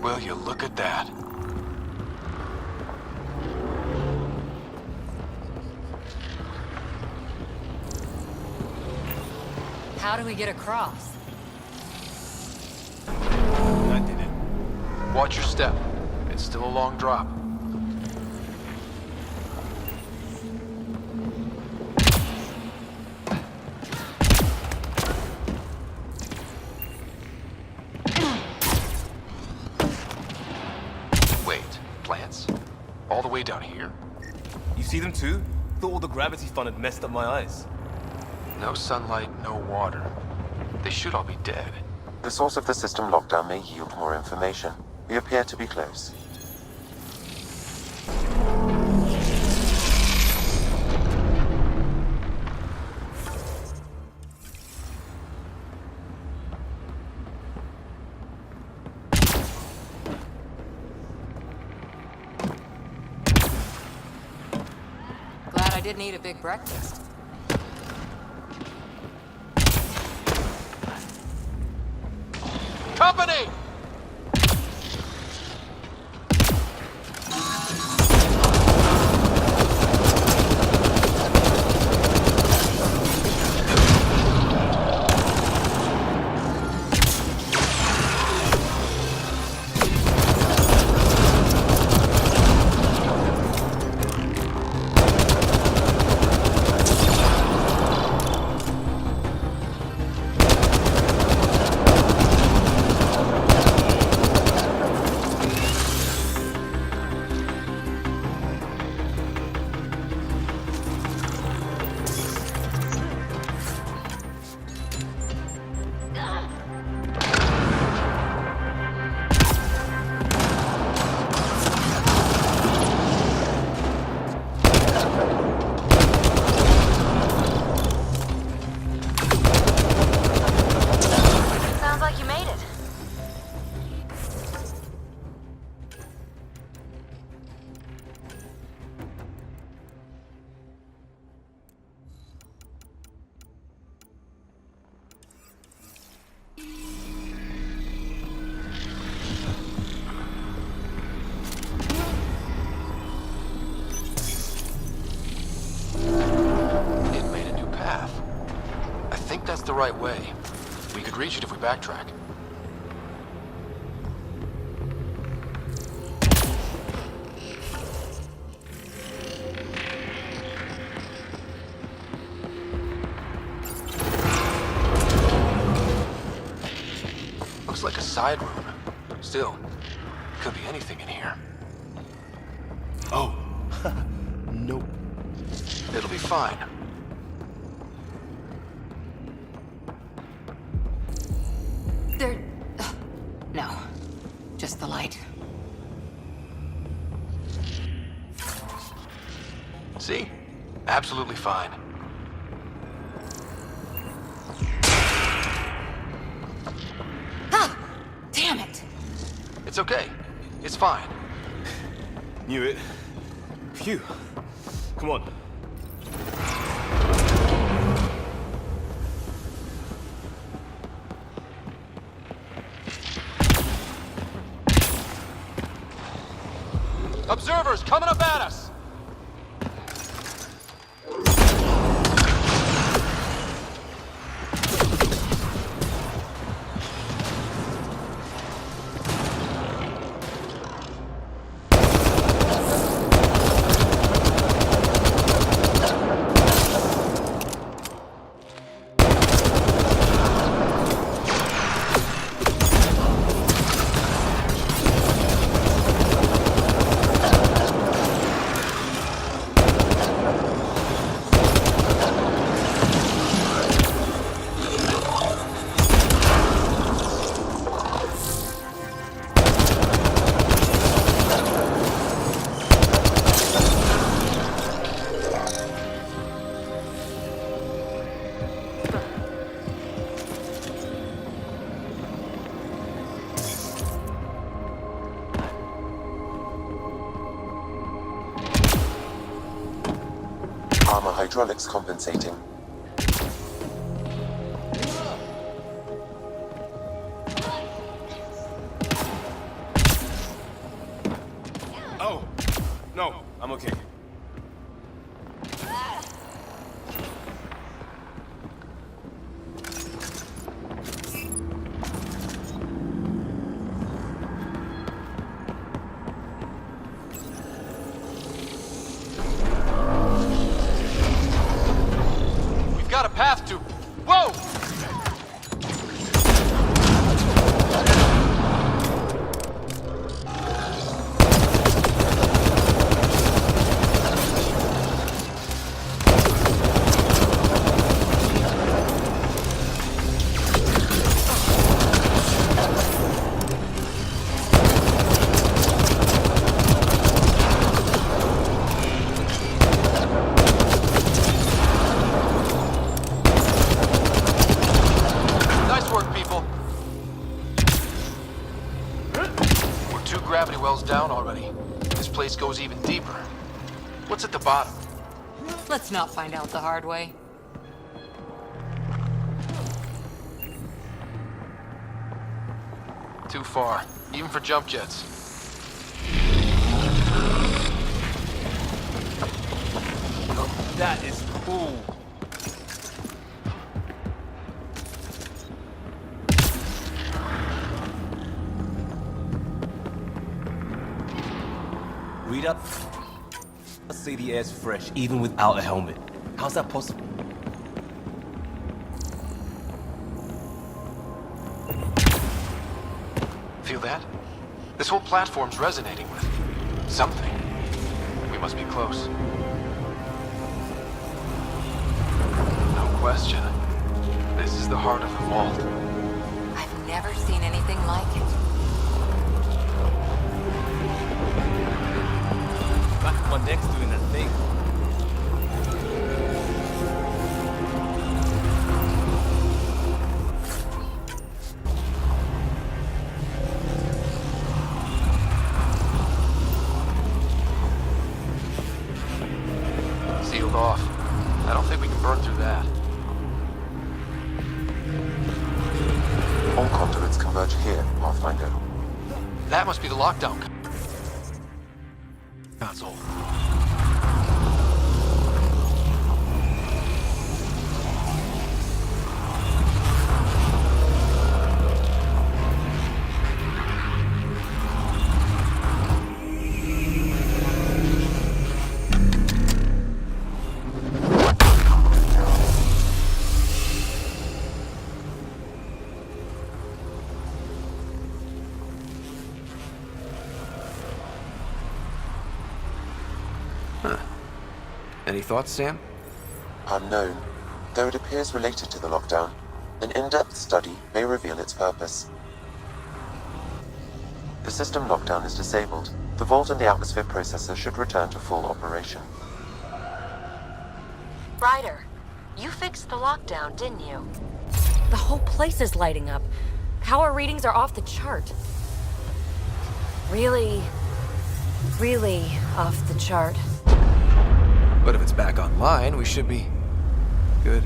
Will you look at that? How do we get across? I did it. Watch your step. It's still a long drop. Wait, plants? All the way down here? You see them too? Thought all the gravity fun had messed up my eyes. No sunlight, no water. They should all be dead. The source of the system lockdown may yield more information. We appear to be close. Glad I didn't eat a big breakfast. Company! Sounds like you made it. It made a new path. I think that's the right way. We could reach it if we backtrack. Looks like a side room. Still, could be anything in here. Oh. Nope. It'll be fine. There... no. Just the light. See? Absolutely fine. Ah! Damn it! It's okay. It's fine. Knew it. Phew. Come on. Observers coming up at us! Armor hydraulics compensating. I'm okay. We've got a path to... Whoa! Nice work, people. We're 2 gravity wells down already. This place goes even deeper. What's at the bottom? Let's not find out the hard way. Too far, even for jump jets. That is cool. Read up. Let's say the air's fresh, even without a helmet. How's that possible? Feel that? This whole platform's resonating with something. We must be close. No question. This is the heart of the vault. I've never seen anything like it. Back of my neck's doing that thing. Sealed off. I don't think we can burn through that. All conduits converge here, Pathfinder. That must be the lockdown console. Any thoughts, Sam? Unknown. Though it appears related to the lockdown, an in-depth study may reveal its purpose. The system lockdown is disabled. The vault and the atmosphere processor should return to full operation. Ryder, you fixed the lockdown, didn't you? The whole place is lighting up. Power readings are off the chart. Really off the chart. But if it's back online, we should be good.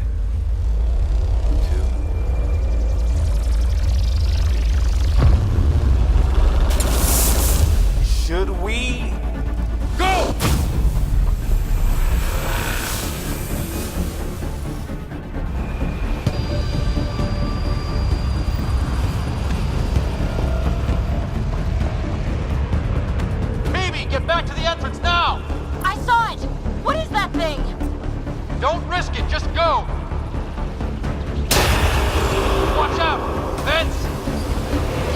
Should we go? Phoebe, get back to the entrance now! I saw it! What is that thing? Don't risk it, just go! Watch out! Vents!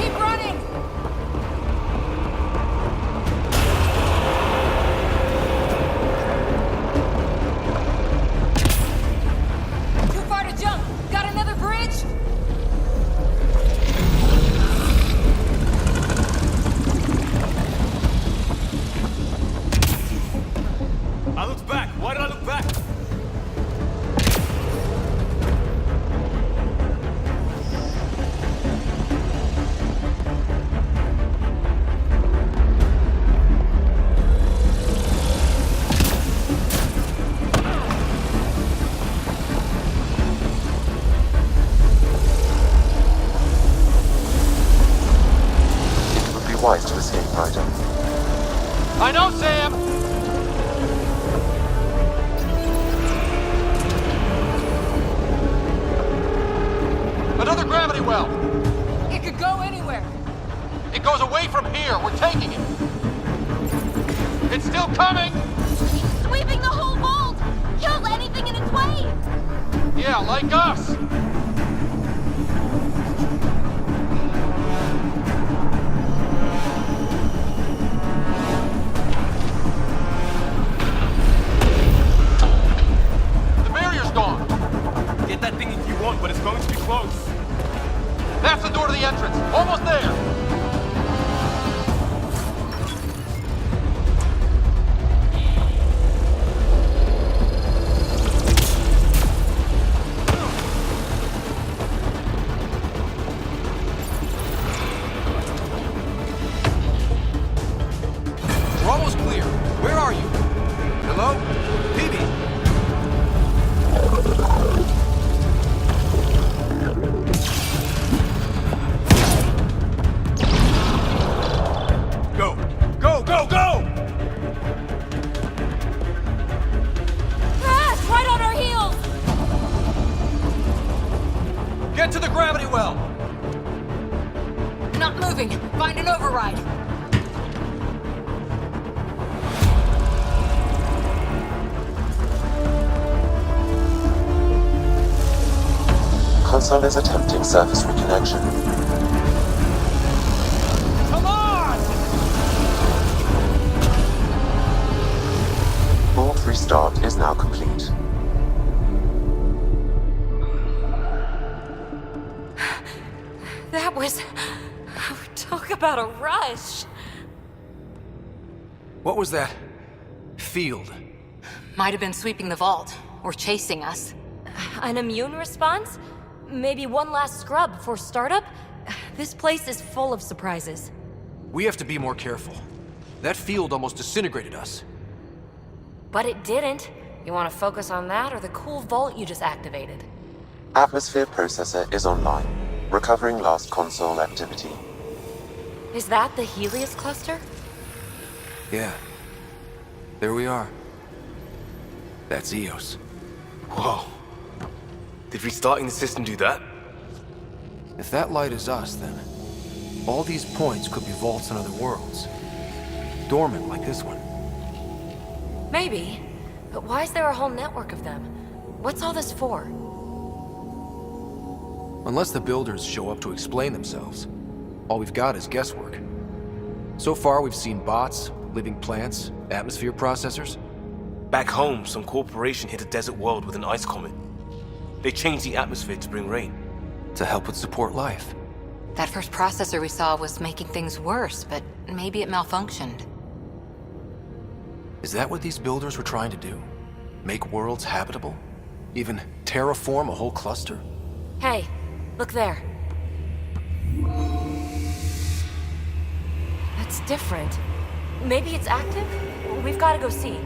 Keep running! Too far to jump! Got another bridge? I looked back. Why did I look back? It would be wise to escape, Ryder. I know, Sam! Another gravity well! It could go anywhere. It goes away from here. We're taking it. It's still coming! Sweeping the whole vault! Kills anything in its way! Yeah, like us! The barrier's gone! Get that thing if you want, but it's going to be close. That's the door to the entrance. Almost there! We're almost clear. Where are you? Hello? Phoebe? Go! Go, go, go! Ah, it's right on our heels! Get to the gravity well! Not moving. Find an override. Console is attempting surface reconnection. Come on! Vault restart is now complete. That was... Talk about a rush. What was that? Field. Might have been sweeping the vault, or chasing us. An immune response? Maybe one last scrub before startup? This place is full of surprises. We have to be more careful. That field almost disintegrated us. But it didn't. You want to focus on that or the cool vault you just activated? Atmosphere processor is online, recovering last console activity. Is that the Helios cluster? Yeah. There we are. That's Eos. Whoa. Did restarting the system do that? If that light is us, then all these points could be vaults on other worlds. Dormant like this one. Maybe. But why is there a whole network of them? What's all this for? Unless the builders show up to explain themselves, all we've got is guesswork. So far, we've seen bots, living plants, atmosphere processors. Back home, some corporation hit a desert world with an ice comet. They changed the atmosphere to bring rain. To help with support life. That first processor we saw was making things worse, but maybe it malfunctioned. Is that what these builders were trying to do? Make worlds habitable? Even terraform a whole cluster? Hey, look there. That's different. Maybe it's active? We've got to go see.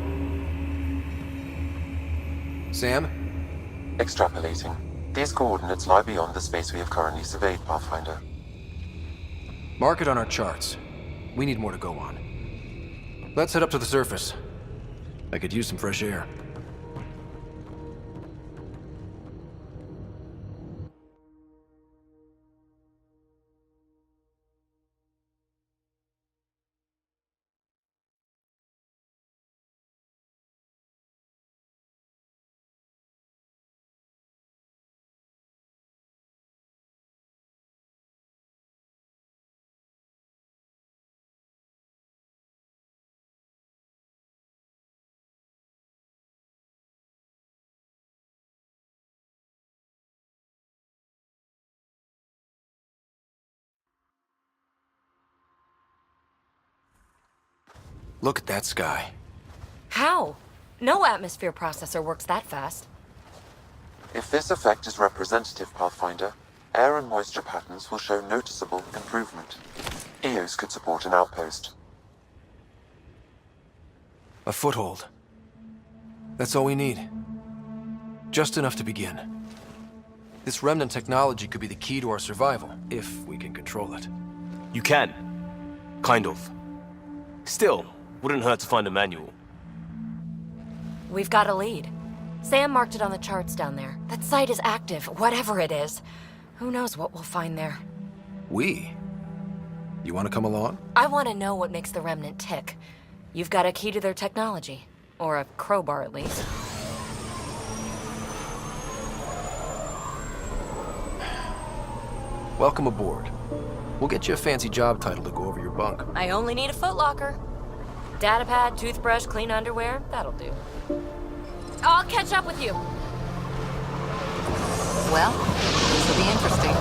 Sam? Extrapolating. These coordinates lie beyond the space we have currently surveyed, Pathfinder. Mark it on our charts. We need more to go on. Let's head up to the surface. I could use some fresh air. Look at that sky. How? No atmosphere processor works that fast. If this effect is representative, Pathfinder, air and moisture patterns will show noticeable improvement. Eos could support an outpost. A foothold. That's all we need. Just enough to begin. This remnant technology could be the key to our survival, if we can control it. You can. Kind of. Still, wouldn't hurt to find a manual. We've got a lead. Sam marked it on the charts down there. That site is active, whatever it is. Who knows what we'll find there. We? You want to come along? I want to know what makes the Remnant tick. You've got a key to their technology. Or a crowbar, at least. Welcome aboard. We'll get you a fancy job title to go over your bunk. I only need a footlocker. Datapad, toothbrush, clean underwear, that'll do. I'll catch up with you. Well, this will be interesting.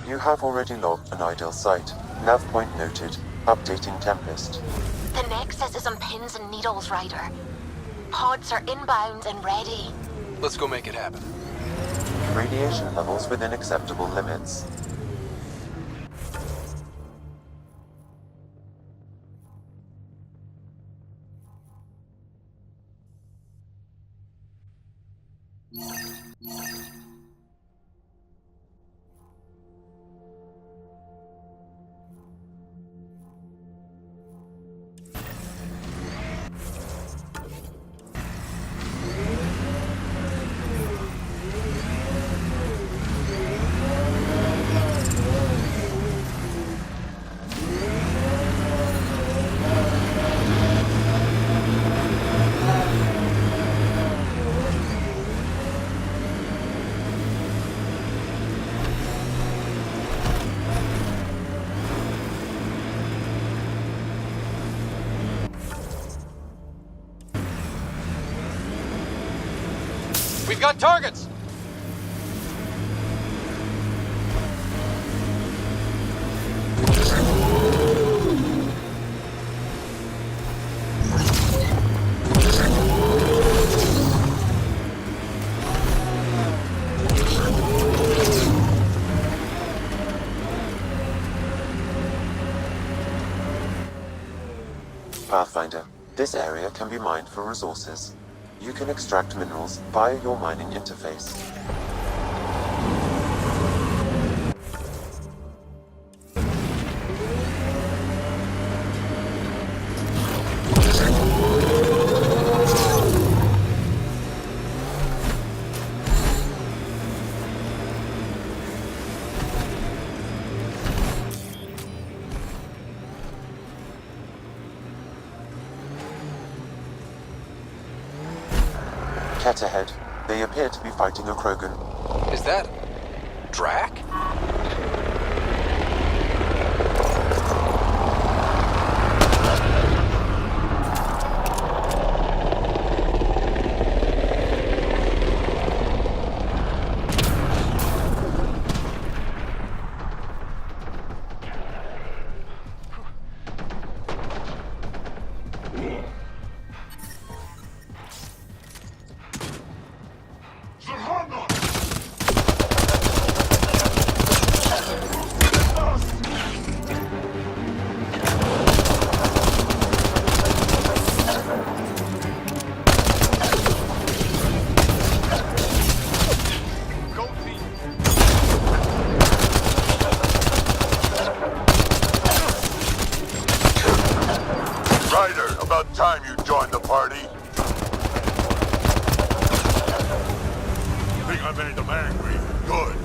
You have already logged an ideal site. Nav point noted. Updating Tempest. The Nexus is on pins and needles, Ryder. Pods are inbound and ready. Let's go make it happen. Radiation levels within acceptable limits. We've got targets! Pathfinder, this area can be mined for resources. You can extract minerals via your mining interface. Cat ahead. They appear to be fighting a Krogan. Is that... Drac? About time you joined the party. Think I made them angry? Good.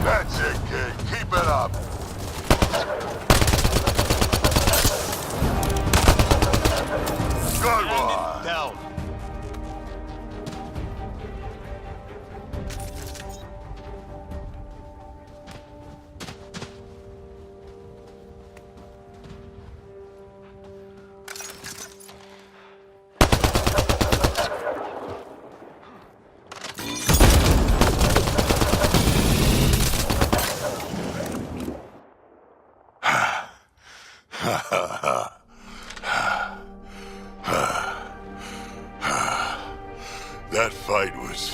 That's it, kid. Keep it up. held. That fight was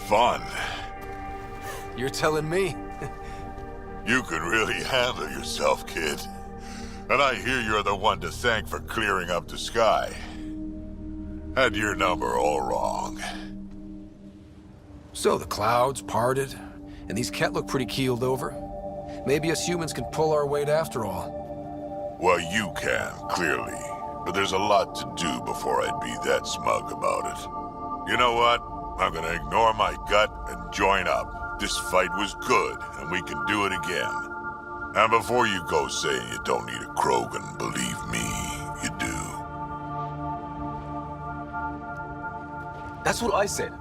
fun. You're telling me? You can really handle yourself, kid. And I hear you're the one to thank for clearing up the sky. Had your number all wrong. So the clouds parted, and these Ket look pretty keeled over. Maybe us humans can pull our weight after all. Well, you can, clearly. But there's a lot to do before I'd be that smug about it. You know what? I'm gonna ignore my gut and join up. This fight was good, and we can do it again. And before you go saying you don't need a Krogan, believe me, you do. That's what I said.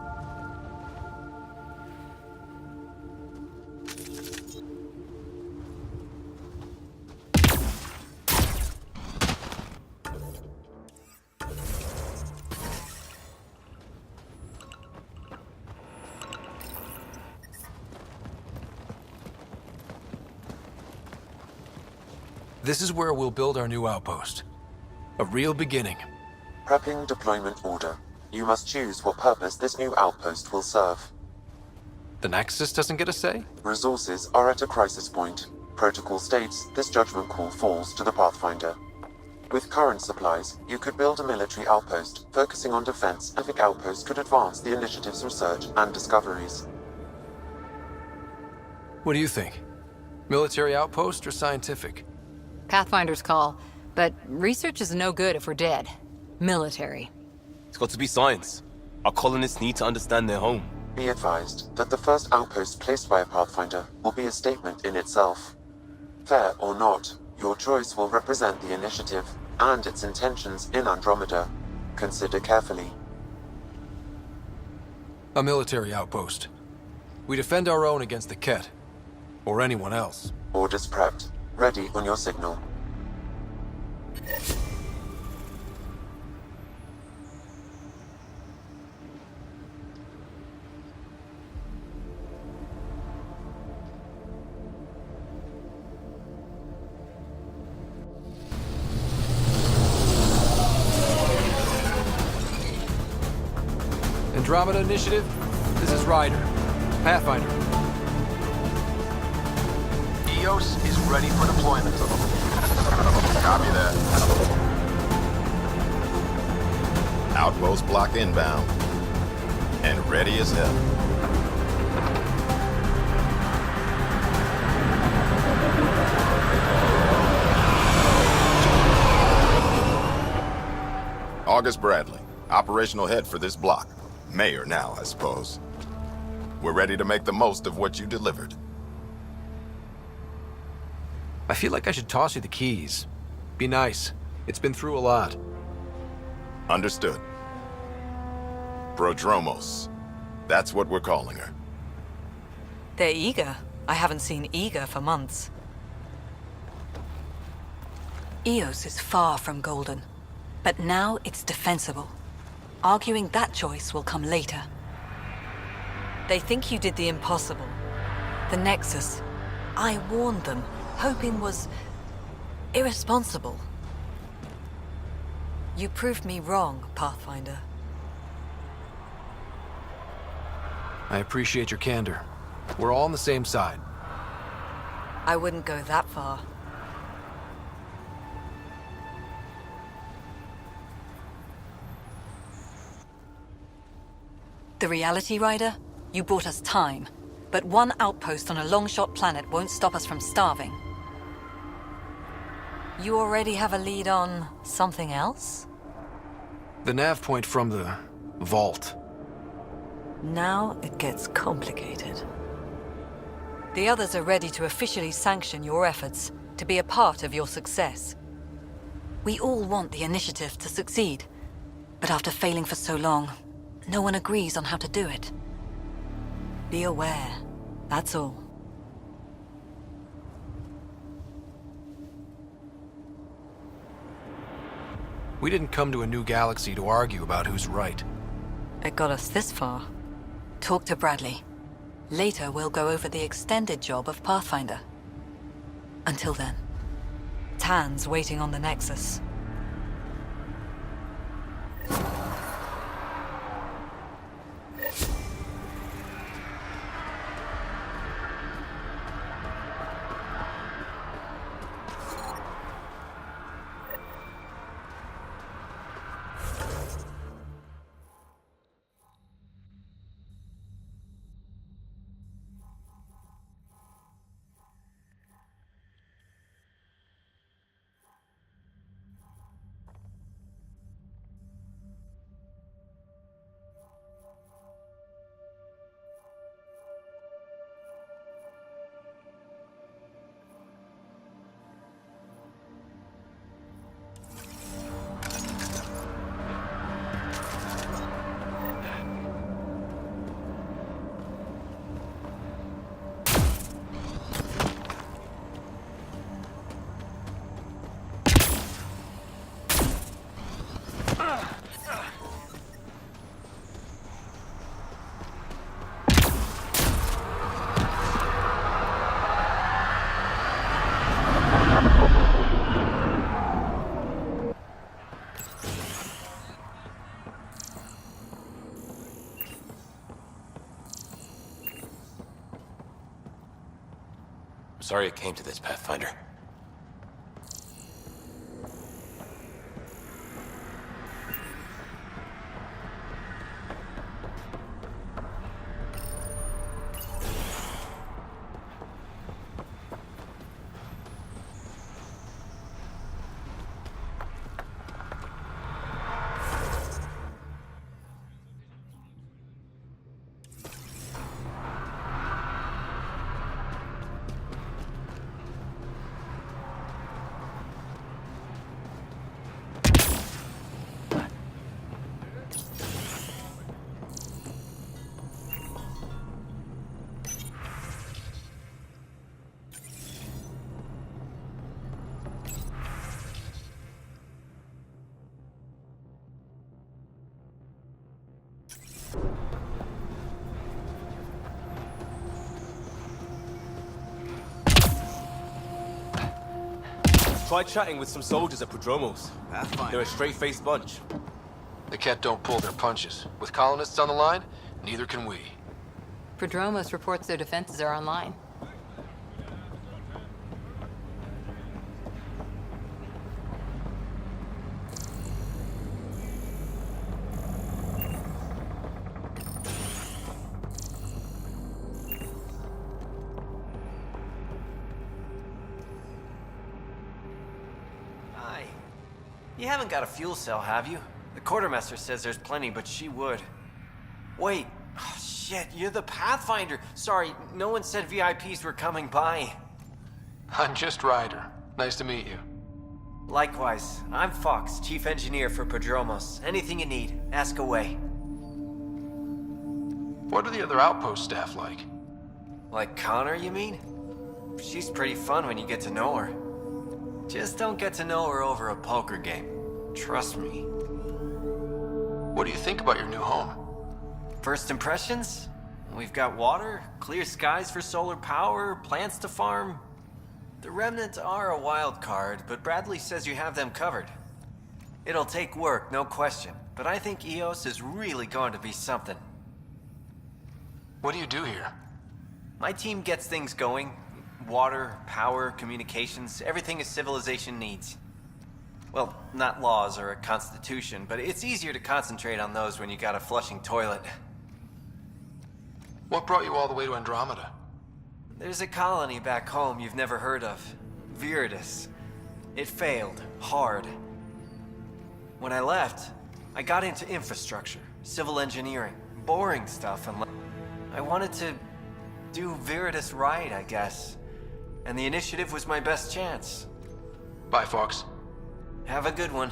This is where we'll build our new outpost. A real beginning. Prepping deployment order. You must choose what purpose this new outpost will serve. The Nexus doesn't get a say? Resources are at a crisis point. Protocol states this judgment call falls to the Pathfinder. With current supplies, you could build a military outpost, focusing on defense, and the outpost could advance the initiative's research and discoveries. What do you think? Military outpost or scientific? Pathfinder's call, but research is no good if we're dead. Military. It's got to be science. Our colonists need to understand their home. Be advised that the first outpost placed by a Pathfinder will be a statement in itself. Fair or not, your choice will represent the initiative and its intentions in Andromeda. Consider carefully. A military outpost. We defend our own against the Ket. Or anyone else. Orders prepped. Ready on your signal. Andromeda Initiative, this is Ryder. Pathfinder. EOS is ready for deployment. Copy that. Outpost block inbound. And ready as hell. August Bradley, operational head for this block. Mayor now, I suppose. We're ready to make the most of what you delivered. I feel like I should toss you the keys. Be nice. It's been through a lot. Understood. Prodromos. That's what we're calling her. They're eager. I haven't seen eager for months. Eos is far from golden, but now it's defensible. Arguing that choice will come later. They think you did the impossible. The Nexus. I warned them, hoping was irresponsible. You proved me wrong, Pathfinder. I appreciate your candor. We're all on the same side. I wouldn't go that far. The Reality Rider? You brought us time. But one outpost on a long-shot planet won't stop us from starving. You already have a lead on something else? The nav point from the vault. Now it gets complicated. The others are ready to officially sanction your efforts, to be a part of your success. We all want the initiative to succeed. But after failing for so long, no one agrees on how to do it. Be aware, that's all. We didn't come to a new galaxy to argue about who's right. It got us this far. Talk to Bradley. Later, we'll go over the extended job of Pathfinder. Until then, Tan's waiting on the Nexus. Sorry it came to this, Pathfinder. Tried chatting with some soldiers at Prodromos. They're a straight-faced bunch. The Ket don't pull their punches. With colonists on the line, neither can we. Prodromos reports their defenses are online. You haven't got a fuel cell, have you? The quartermaster says there's plenty, but she would. Wait. Oh, shit, you're the Pathfinder. Sorry, no one said VIPs were coming by. I'm just Ryder. Nice to meet you. Likewise. I'm Fox, chief engineer for Prodromos. Anything you need, ask away. What are the other outpost staff like? Like Connor, you mean? She's pretty fun when you get to know her. Just don't get to know her over a poker game. Trust me. What do you think about your new home? First impressions? We've got water, clear skies for solar power, plants to farm. The Remnants are a wild card, but Bradley says you have them covered. It'll take work, no question, but I think EOS is really going to be something. What do you do here? My team gets things going. Water, power, communications, everything a civilization needs. Well, not laws or a constitution, but it's easier to concentrate on those when you got a flushing toilet. What brought you all the way to Andromeda? There's a colony back home you've never heard of. Viridis. It failed. Hard. When I left, I got into infrastructure, civil engineering, boring stuff, and I wanted to do Viridis right, I guess. And the initiative was my best chance. Bye, Fox. Have a good one.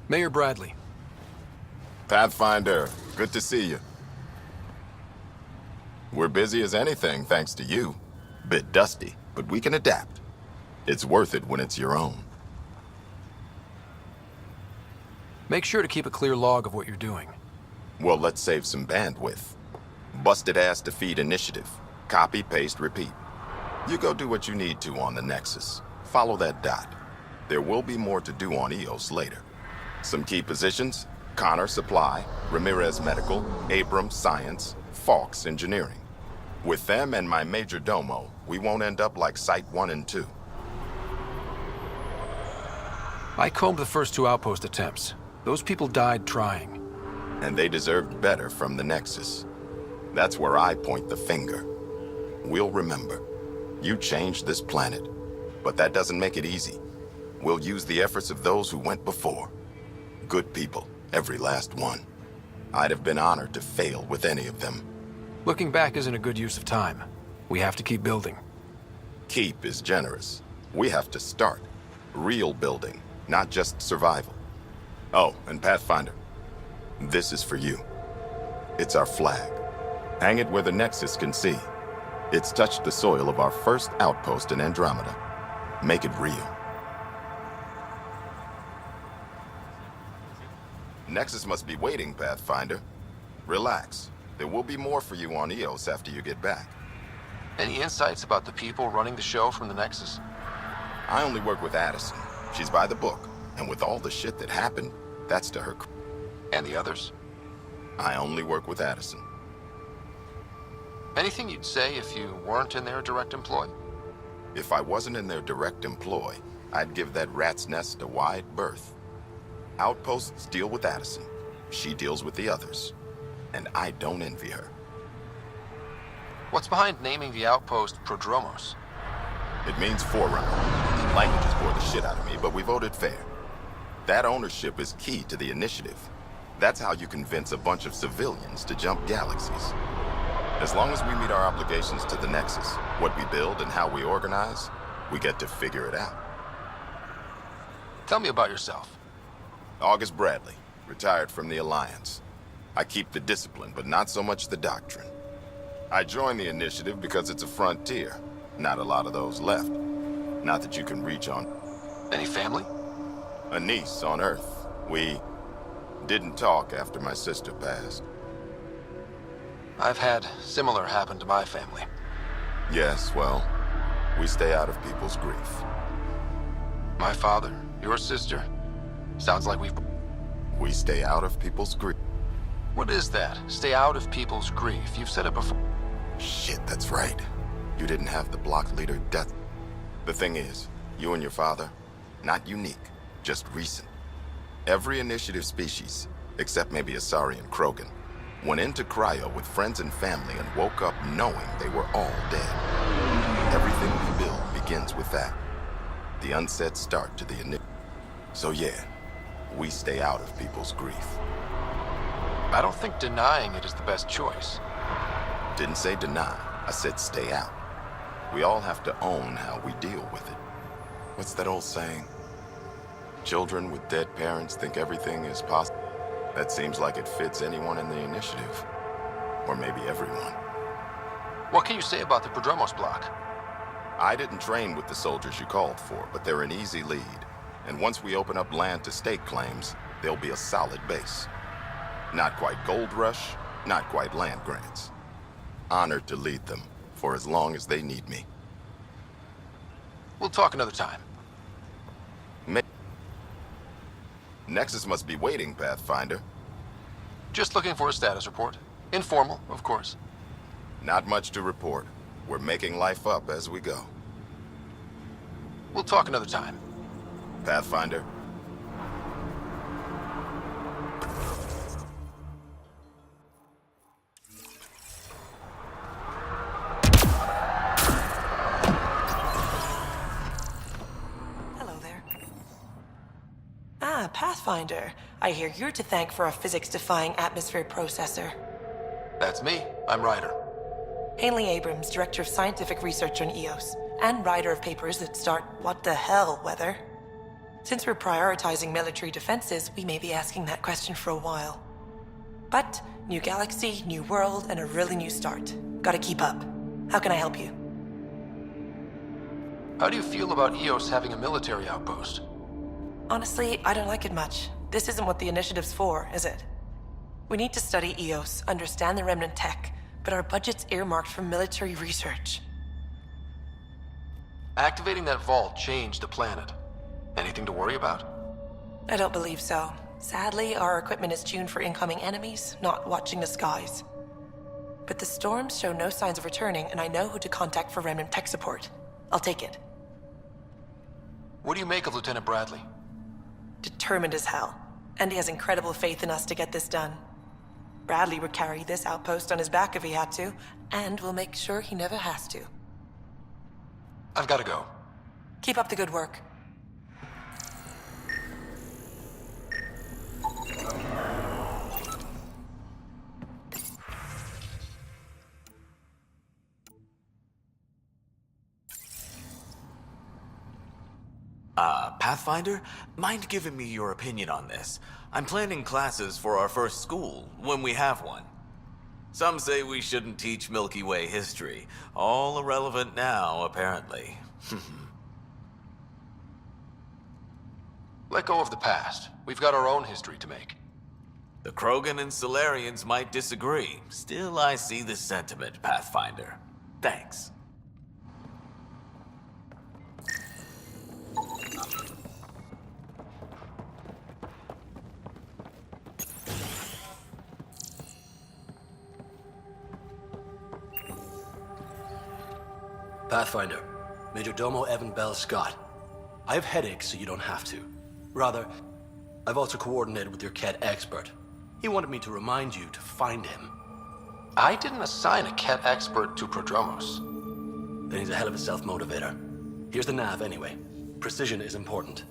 Mayor Bradley. Pathfinder, good to see you. We're busy as anything, thanks to you. Bit dusty, but we can adapt. It's worth it when it's your own. Make sure to keep a clear log of what you're doing. Well, let's save some bandwidth. Busted ass to feed initiative. Copy, paste, repeat. You go do what you need to on the Nexus. Follow that dot. There will be more to do on EOS later. Some key positions: Connor Supply, Ramirez Medical, Abrams Science, Fawkes Engineering. With them and my major domo, we won't end up like Site 1 and 2. I combed the first 2 outpost attempts. Those people died trying. And they deserved better from the Nexus. That's where I point the finger. We'll remember. You changed this planet. But that doesn't make it easy. We'll use the efforts of those who went before. Good people, every last one. I'd have been honored to fail with any of them. Looking back isn't a good use of time. We have to keep building. Keep is generous. We have to start. Real building, not just survival. Oh, and Pathfinder, this is for you. It's our flag. Hang it where the Nexus can see. It's touched the soil of our first outpost in Andromeda. Make it real. Nexus must be waiting, Pathfinder. Relax. There will be more for you on EOS after you get back. Any insights about the people running the show from the Nexus? I only work with Addison. She's by the book. And with all the shit that happened, that's to her. And the others? I only work with Addison. Anything you'd say if you weren't in their direct employ? If I wasn't in their direct employ, I'd give that rat's nest a wide berth. Outposts deal with Addison. She deals with the others. And I don't envy her. What's behind naming the outpost Prodromos? It means forerunner. Languages bore the shit out of me, but we voted fair. That ownership is key to the initiative. That's how you convince a bunch of civilians to jump galaxies. As long as we meet our obligations to the Nexus, what we build and how we organize, we get to figure it out. Tell me about yourself. August Bradley, retired from the Alliance. I keep the discipline, but not so much the doctrine. I joined the initiative because it's a frontier. Not a lot of those left. Not that you can reach on. Any family? A niece on Earth. We didn't talk after my sister passed. I've had similar happen to my family. Yes, well, we stay out of people's grief. My father, your sister. Sounds like We stay out of people's grief. What is that? Stay out of people's grief. You've said it before. Shit, that's right. You didn't have the block leader death. The thing is, you and your father, not unique, just recent. Every initiative species, except maybe Asari and Krogan, went into cryo with friends and family and woke up knowing they were all dead. Everything we build begins with that. The unsaid start to the initiative. So yeah, we stay out of people's grief. I don't think denying it is the best choice. Didn't say deny, I said stay out. We all have to own how we deal with it. What's that old saying? Children with dead parents think everything is possible. That seems like it fits anyone in the initiative. Or maybe everyone. What can you say about the Prodromos block? I didn't train with the soldiers you called for, but they're an easy lead. And once we open up land to state claims, they'll be a solid base. Not quite gold rush, not quite land grants. Honored to lead them, for as long as they need me. We'll talk another time. Nexus must be waiting, Pathfinder. Just looking for a status report. Informal, of course. Not much to report. We're making life up as we go. We'll talk another time. Pathfinder. Hello there. Ah, Pathfinder. I hear you're to thank for a physics-defying atmosphere processor. That's me. I'm Ryder. Hanley Abrams, Director of Scientific Research on EOS, and writer of papers that start what the hell weather. Since we're prioritizing military defenses, we may be asking that question for a while. But, new galaxy, new world, and a really new start. Gotta keep up. How can I help you? How do you feel about EOS having a military outpost? Honestly, I don't like it much. This isn't what the initiative's for, is it? We need to study EOS, understand the remnant tech, but our budget's earmarked for military research. Activating that vault changed the planet. Anything to worry about? I don't believe so. Sadly, our equipment is tuned for incoming enemies, not watching the skies. But the storms show no signs of returning, and I know who to contact for remnant tech support. I'll take it. What do you make of Lieutenant Bradley? Determined as hell. And he has incredible faith in us to get this done. Bradley would carry this outpost on his back if he had to, and we'll make sure he never has to. I've got to go. Keep up the good work. Pathfinder, mind giving me your opinion on this? I'm planning classes for our first school, when we have one. Some say we shouldn't teach Milky Way history. All irrelevant now, apparently. Let go of the past. We've got our own history to make. The Krogan and Solarians might disagree. Still, I see the sentiment, Pathfinder. Thanks. Pathfinder, Major Domo Evan Bell Scott. I have headaches, so you don't have to. Rather, I've also coordinated with your Ket expert. He wanted me to remind you to find him. I didn't assign a Ket expert to Prodromos. Then he's a hell of a self-motivator. Here's the nav anyway. Precision is important.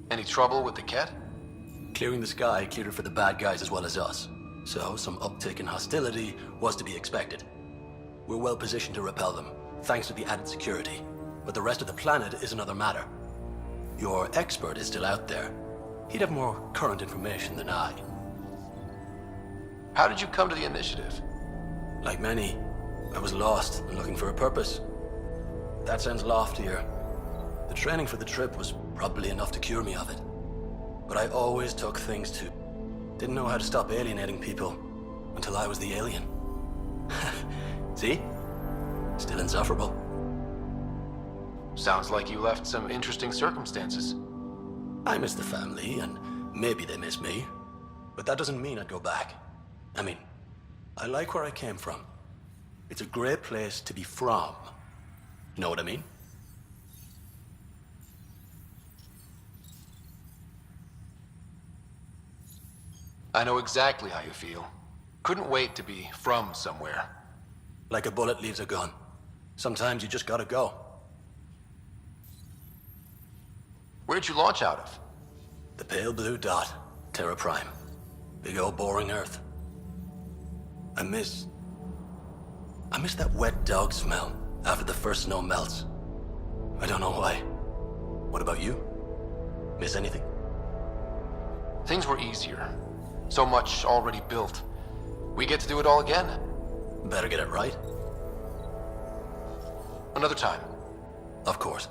Any trouble with the Ket? Clearing the sky cleared it for the bad guys as well as us. So, some uptick in hostility was to be expected. We're well positioned to repel them, thanks to the added security. But the rest of the planet is another matter. Your expert is still out there. He'd have more current information than I. How did you come to the initiative? Like many, I was lost and looking for a purpose. That sounds loftier. The training for the trip was probably enough to cure me of it. But I always took things to... Didn't know how to stop alienating people until I was the alien. See? Still insufferable. Sounds like you left some interesting circumstances. I miss the family, and maybe they miss me. But that doesn't mean I'd go back. I mean, I like where I came from. It's a great place to be from. You know what I mean? I know exactly how you feel. Couldn't wait to be from somewhere. Like a bullet leaves a gun. Sometimes you just gotta go. Where'd you launch out of? The pale blue dot, Terra Prime. Big old boring Earth. I miss that wet dog smell after the first snow melts. I don't know why. What about you? Miss anything? Things were easier. So much already built. We get to do it all again. Better get it right. Another time. Of course.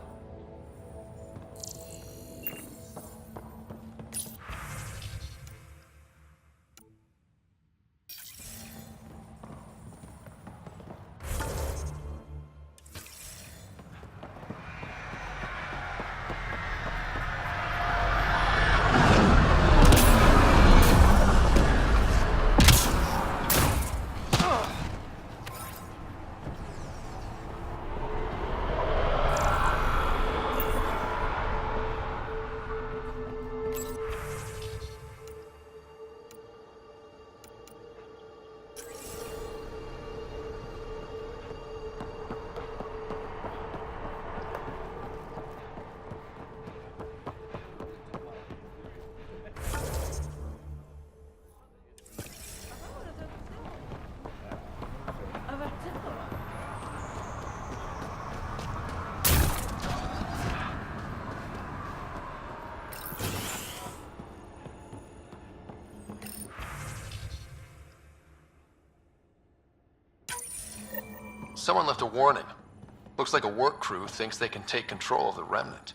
Someone left a warning. Looks like a work crew thinks they can take control of the remnant.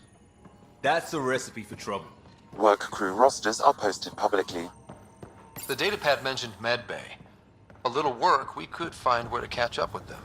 That's a recipe for trouble. Work crew rosters are posted publicly. The datapad mentioned medbay. A little work, we could find where to catch up with them.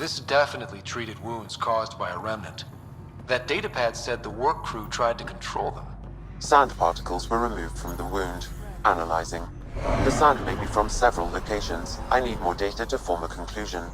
This definitely treated wounds caused by a remnant. That datapad said the work crew tried to control them. Sand particles were removed from the wound. Analyzing. The sand may be from several locations. I need more data to form a conclusion.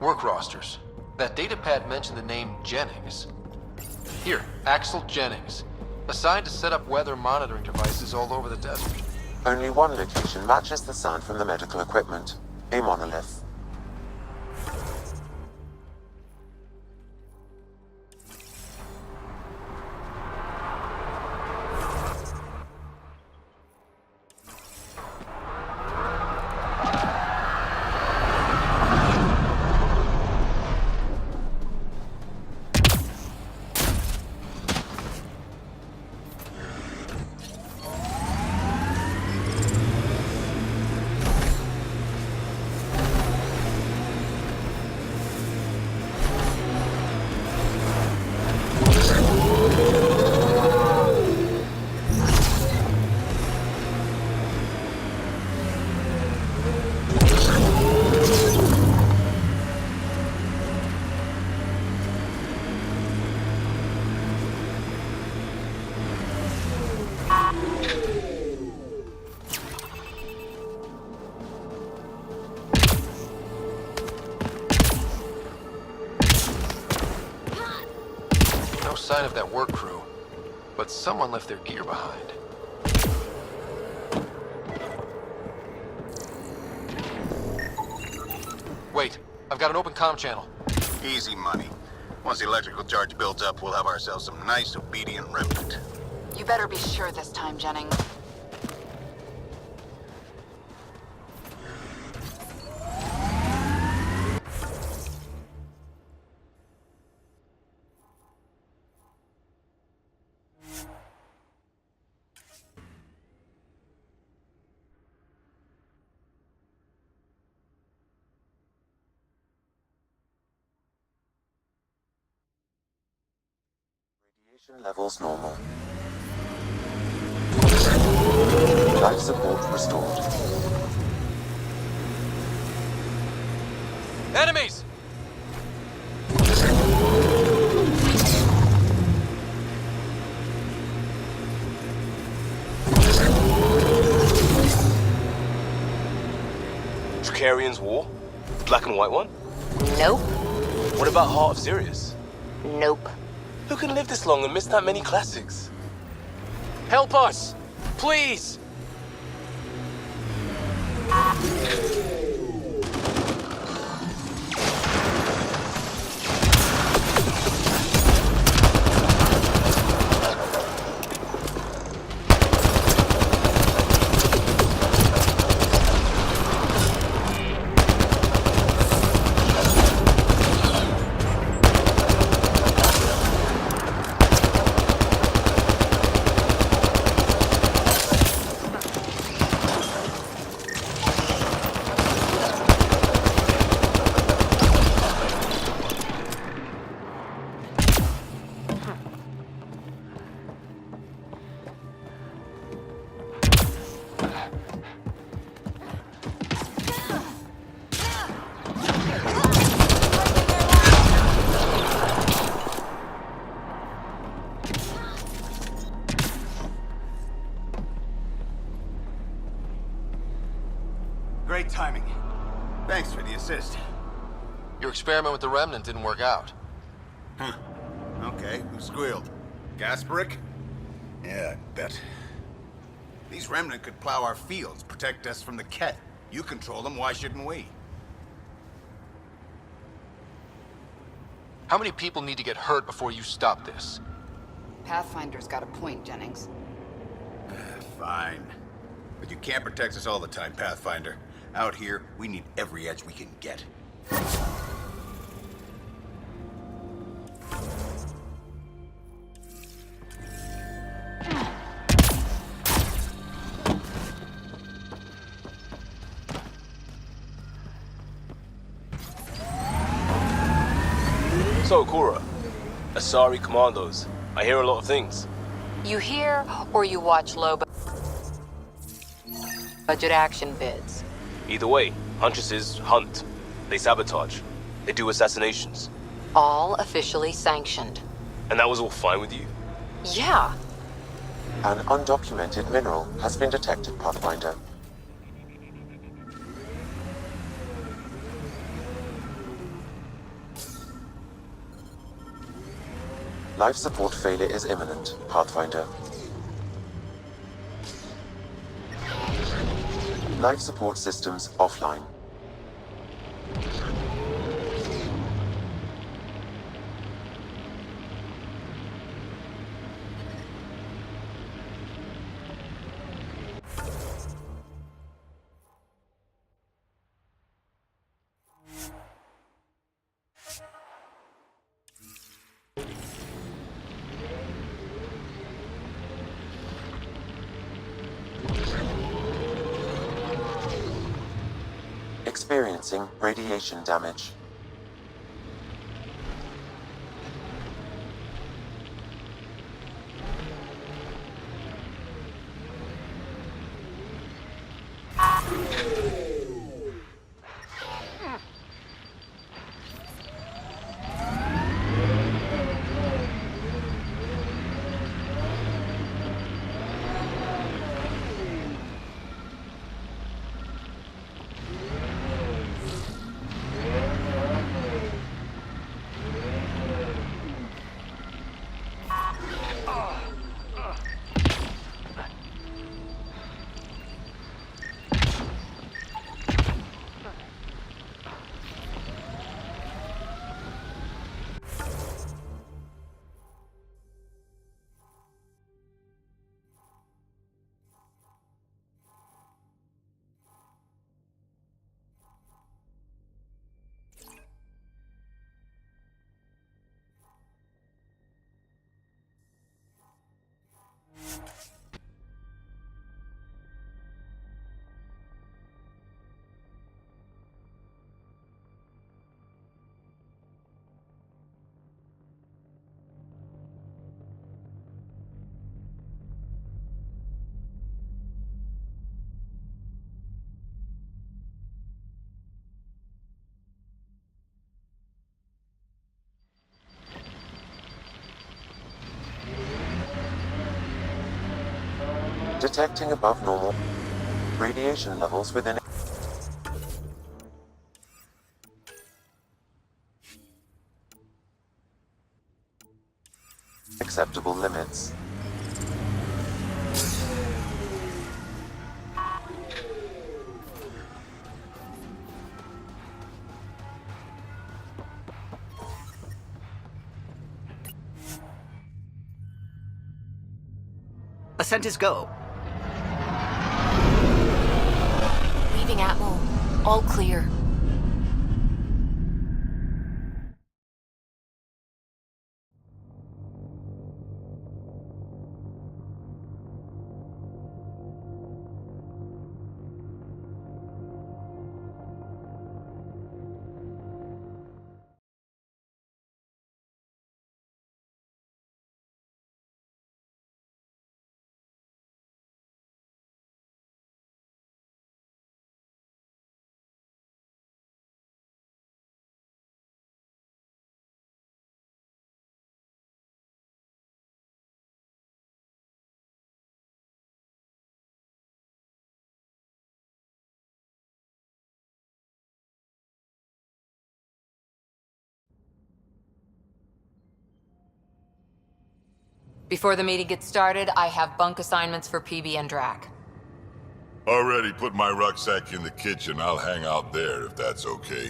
Work rosters. That datapad mentioned the name Jennings. Here, Axel Jennings. Assigned to set up weather monitoring devices all over the desert. Only one location matches the sound from the medical equipment. A monolith. sign of that work crew, but someone left their gear behind. Wait, I've got an open comm channel. Easy money. Once the electrical charge builds up, we'll have ourselves some nice, obedient remnant. You better be sure this time, Jennings. Radiation levels normal. Life support restored. Enemies! Tricarian's War? The black and white one? Nope. What about Heart of Sirius? Nope. Who can live this long and miss that many classics? Help us! Please! Great timing. Thanks for the assist. Your experiment with the Remnant didn't work out. Huh. Okay, who squealed? Gasparic? Yeah, I bet. These Remnant could plow our fields, protect us from the Ket. You control them, why shouldn't we? How many people need to get hurt before you stop this? Pathfinder's got a point, Jennings. Fine. But you can't protect us all the time, Pathfinder. Out here, we need every edge we can get. So, Cora, Asari Commandos. I hear a lot of things. You hear or you watch low budget action bids. Either way, Huntresses hunt. They sabotage. They do assassinations. All officially sanctioned. And that was all fine with you? Yeah. An undocumented mineral has been detected, Pathfinder. Life support failure is imminent, Pathfinder. Life support systems offline. Experiencing radiation damage. detecting above normal radiation levels within acceptable limits. Ascent is go. Leaving Atmo. All clear. Before the meeting gets started, I have bunk assignments for PB and Drac. Already put my rucksack in the kitchen. I'll hang out there if that's okay.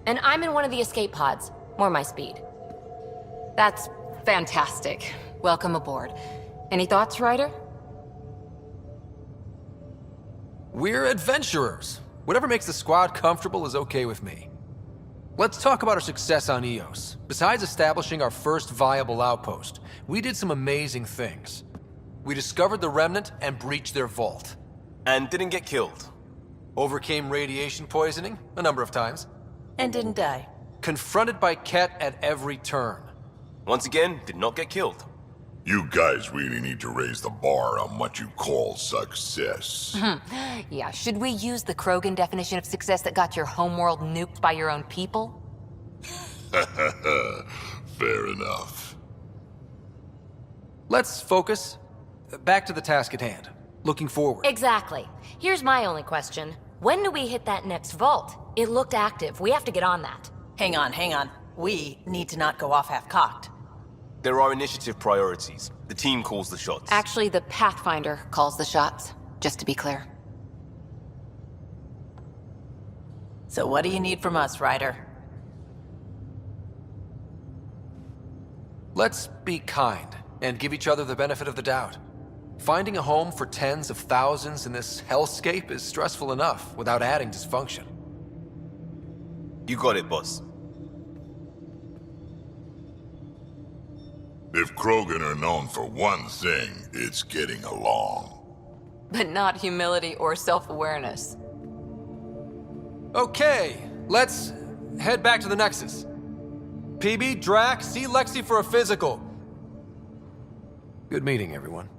And I'm in one of the escape pods. More my speed. That's fantastic. Welcome aboard. Any thoughts, Ryder? We're adventurers. Whatever makes the squad comfortable is okay with me. Let's talk about our success on Eos. Besides establishing our first viable outpost, we did some amazing things. We discovered the Remnant and breached their vault. And didn't get killed. Overcame radiation poisoning a number of times. And didn't die. Confronted by Ket at every turn. Once again, did not get killed. You guys really need to raise the bar on what you call success. Yeah, should we use the Krogan definition of success that got your homeworld nuked by your own people? Fair enough. Let's focus. Back to the task at hand. Looking forward. Exactly. Here's my only question. When do we hit that next vault? It looked active. We have to get on that. Hang on. We need to not go off half-cocked. There are initiative priorities. The team calls the shots. Actually, the Pathfinder calls the shots, just to be clear. So what do you need from us, Ryder? Let's be kind and give each other the benefit of the doubt. Finding a home for tens of thousands in this hellscape is stressful enough without adding dysfunction. You got it, boss. If Krogan are known for one thing, it's getting along. But not humility or self-awareness. Okay, let's head back to the Nexus. PB, Drac, see Lexi for a physical. Good meeting, everyone.